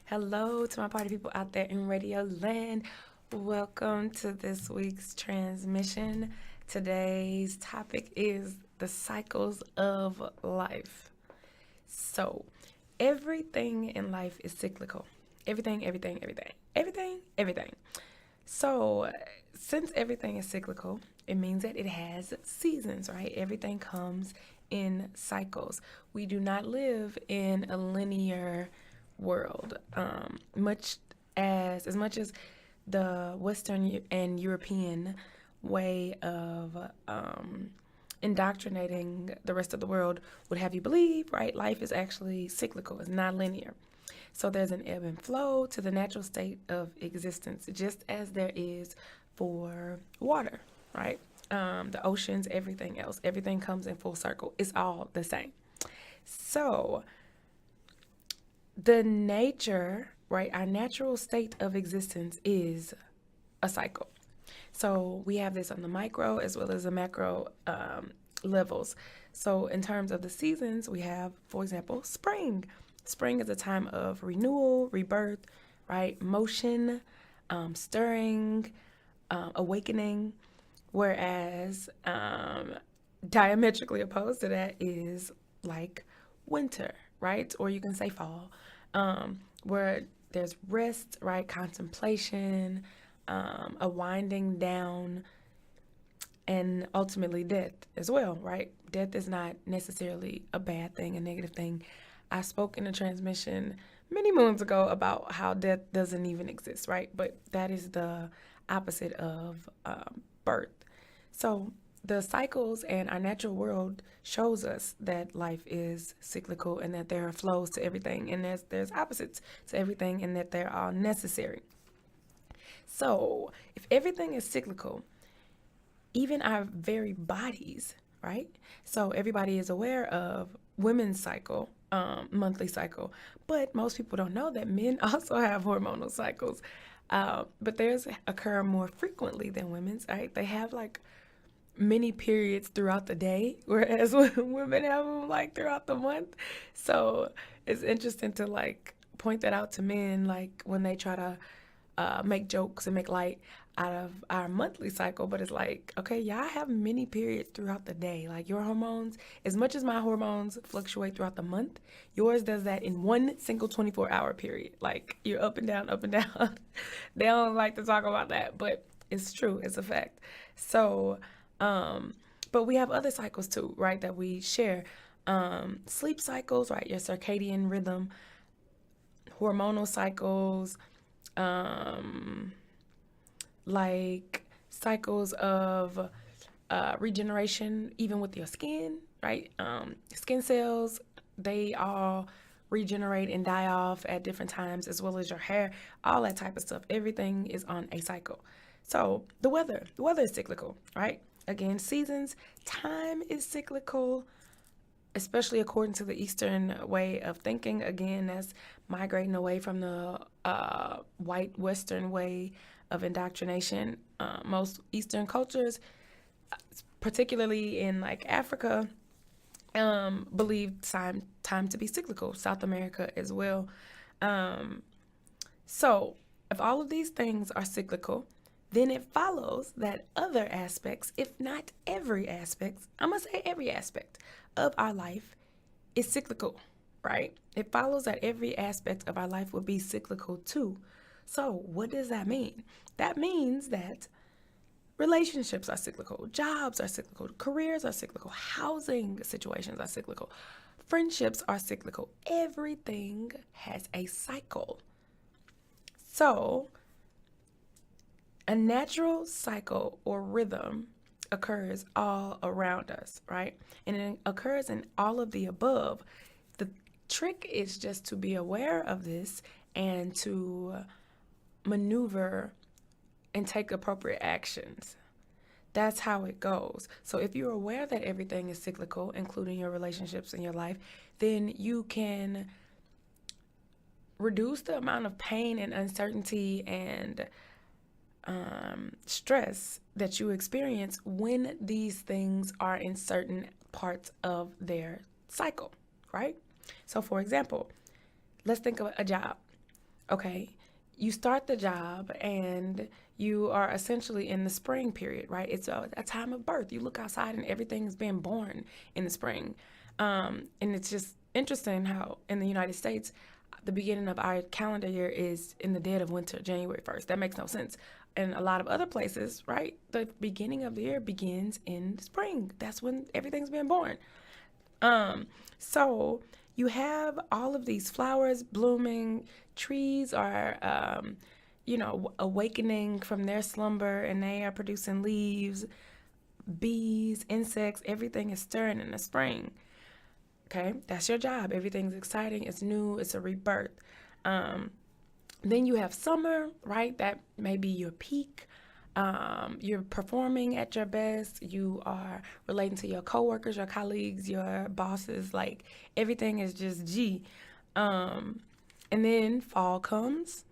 Hello to my party people out there in Radio Land. Welcome to this week's transmission. Today's topic is the cycles of life. So, everything in life is cyclical. Everything. So, since everything is cyclical, it means that it has seasons, right? Everything comes in cycles. We do not live in a linear world. Much as the Western and European way of indoctrinating the rest of the world would have you believe, right? Life is actually cyclical, it's not linear. So there's an ebb and flow to the natural state of existence, just as there is for water, right? The oceans, everything else, everything comes in full circle. It's all the same. So the nature, right, our natural state of existence is a cycle. So we have this on the micro as well as the macro levels. So in terms of the seasons, we have, for example, spring. Spring is a time of renewal, rebirth, right? Motion, stirring, awakening. Whereas diametrically opposed to that is like winter, right? Or you can say fall, where there's rest, right? Contemplation, a winding down, and ultimately death as well, right? Death is not necessarily a bad thing, a negative thing. I spoke in a transmission many moons ago about how death doesn't even exist, right? But that is the opposite of birth. So the cycles and our natural world shows us that life is cyclical and that there are flows to everything and there's opposites to everything and that they're all necessary. So if everything is cyclical, even our very bodies, right? So everybody is aware of women's cycle, monthly cycle, but most people don't know that men also have hormonal cycles. But theirs occur more frequently than women's, right? They have like many periods throughout the day, whereas women have them like throughout the month. So it's interesting to like point that out to men, like when they try to make jokes and make light out of our monthly cycle, but it's like, okay, yeah, I have many periods throughout the day. Like your hormones, as much as my hormones fluctuate throughout the month, yours does that in one single 24-hour period. Like you're up and down, up and down. They don't like to talk about that, but it's true, it's a fact. So, but we have other cycles too, right, that we share. Sleep cycles, right, your circadian rhythm, hormonal cycles, like cycles of regeneration, even with your skin, right? Skin cells, they all regenerate and die off at different times, as well as your hair, all that type of stuff. Everything is on a cycle. So the weather is cyclical, right? Again, seasons, time is cyclical, especially according to the Eastern way of thinking. Again, that's migrating away from the white Western way of indoctrination. Most Eastern cultures, particularly in like Africa, believe time to be cyclical. South America as well. So if all of these things are cyclical, then it follows that other aspects, if not every aspect, I'm going to say every aspect of our life is cyclical, right? It follows that every aspect of our life will be cyclical too. So what does that mean? That means that relationships are cyclical, jobs are cyclical, careers are cyclical, housing situations are cyclical, friendships are cyclical. Everything has a cycle. So a natural cycle or rhythm occurs all around us, right? And it occurs in all of the above. The trick is just to be aware of this and to maneuver and take appropriate actions. That's how it goes. So if you're aware that everything is cyclical, including your relationships in your life, then you can reduce the amount of pain and uncertainty and stress that you experience when these things are in certain parts of their cycle, right? So, for example, let's think of a job. Okay, you start the job and you are essentially in the spring period, right? It's a time of birth. You look outside and everything's being born in the spring. And it's just interesting how in the United States, the beginning of our calendar year is in the dead of winter, January 1st. That makes no sense. In a lot of other places, right, the beginning of the year begins in spring. That's when everything's being born. Um, so you have all of these flowers blooming, trees are, awakening from their slumber and they are producing leaves, bees, insects, everything is stirring in the spring. Okay, that's your job. Everything's exciting, it's new, it's a rebirth. Um, then you have summer, right? That may be your peak. You're performing at your best. You are relating to your coworkers, your colleagues, your bosses. Like everything is just G. Um, and then fall comes,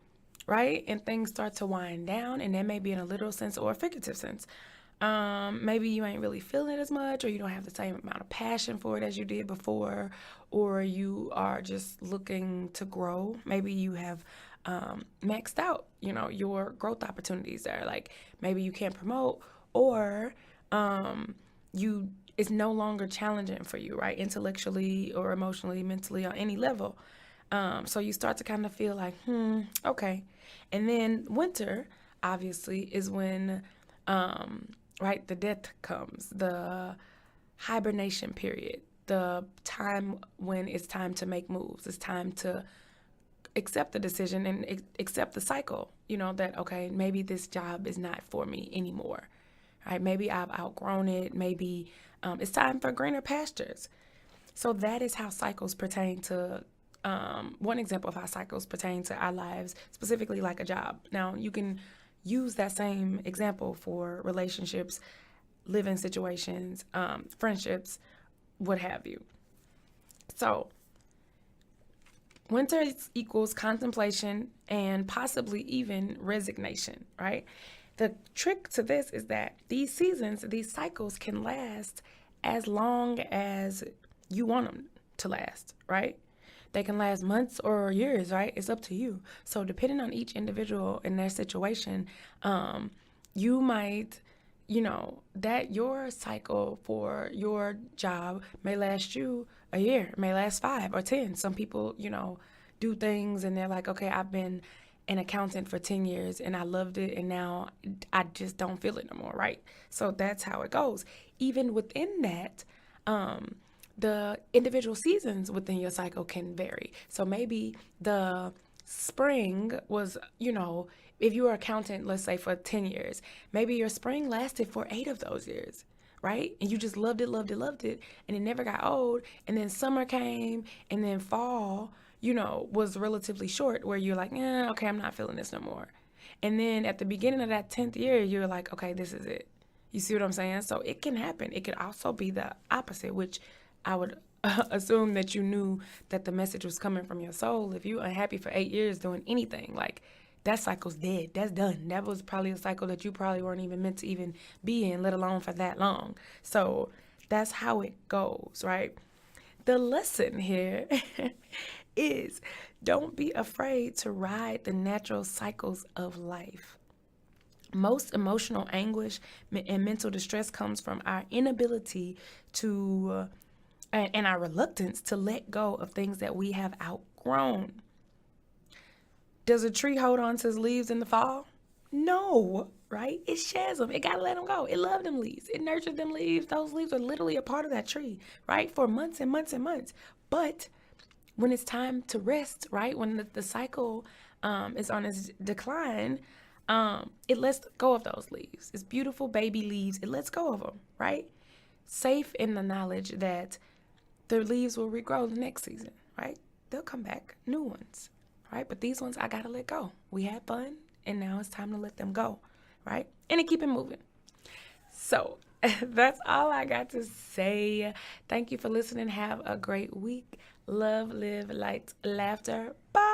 right? And things start to wind down, and that may be in a literal sense or a figurative sense. Maybe you ain't really feeling it as much, or you don't have the same amount of passion for it as you did before, or you are just looking to grow. Maybe you have maxed out, your growth opportunities there. Like maybe you can't promote, or you it's no longer challenging for you, right? Intellectually or emotionally, mentally, on any level. So you start to kind of feel like, okay. And then winter, obviously, is when, right, the death comes, the hibernation period, the time when it's time to make moves. It's time to accept the decision and accept the cycle, that, okay, maybe this job is not for me anymore, right? Maybe I've outgrown it. Maybe it's time for greener pastures. So that is how cycles pertain to one example of how cycles pertain to our lives, specifically like a job. Now, you can use that same example for relationships, living situations, friendships, what have you. So, winter equals contemplation and possibly even resignation, right? The trick to this is that these seasons, these cycles can last as long as you want them to last, right? They can last months or years, right? It's up to you. So depending on each individual and their situation, you might, that your cycle for your job may last you a year, it may last 5 or 10. Some people, do things and they're like, okay, I've been an accountant for 10 years and I loved it and now I just don't feel it no more, right? So that's how it goes. Even within that, the individual seasons within your cycle can vary. So maybe the spring was, if you were an accountant, let's say for 10 years, maybe your spring lasted for 8 of those years, right? And you just loved it, loved it, loved it, and it never got old. And then summer came, and then fall, was relatively short where you're like, okay, I'm not feeling this no more. And then at the beginning of that 10th year, you're like, okay, this is it. You see what I'm saying? So it can happen. It could also be the opposite, which I would assume that you knew that the message was coming from your soul. If you're unhappy for 8 years doing anything, like that cycle's dead. That's done. That was probably a cycle that you probably weren't even meant to even be in, let alone for that long. So that's how it goes, right? The lesson here is don't be afraid to ride the natural cycles of life. Most emotional anguish and mental distress comes from our inability to and our reluctance to let go of things that we have outgrown. Does a tree hold on to its leaves in the fall? No, right? It sheds them. It got to let them go. It loved them leaves. It nurtured them leaves. Those leaves are literally a part of that tree, right? For months and months and months. But when it's time to rest, right? When the cycle is on its decline, it lets go of those leaves. It's beautiful baby leaves. It lets go of them, right? Safe in the knowledge that the leaves will regrow the next season, right? They'll come back, new ones, right? But these ones I gotta let go. We had fun, and now it's time to let them go, right? And to keep it moving. So that's all I got to say. Thank you for listening. Have a great week. Love, live, light, laughter. Bye.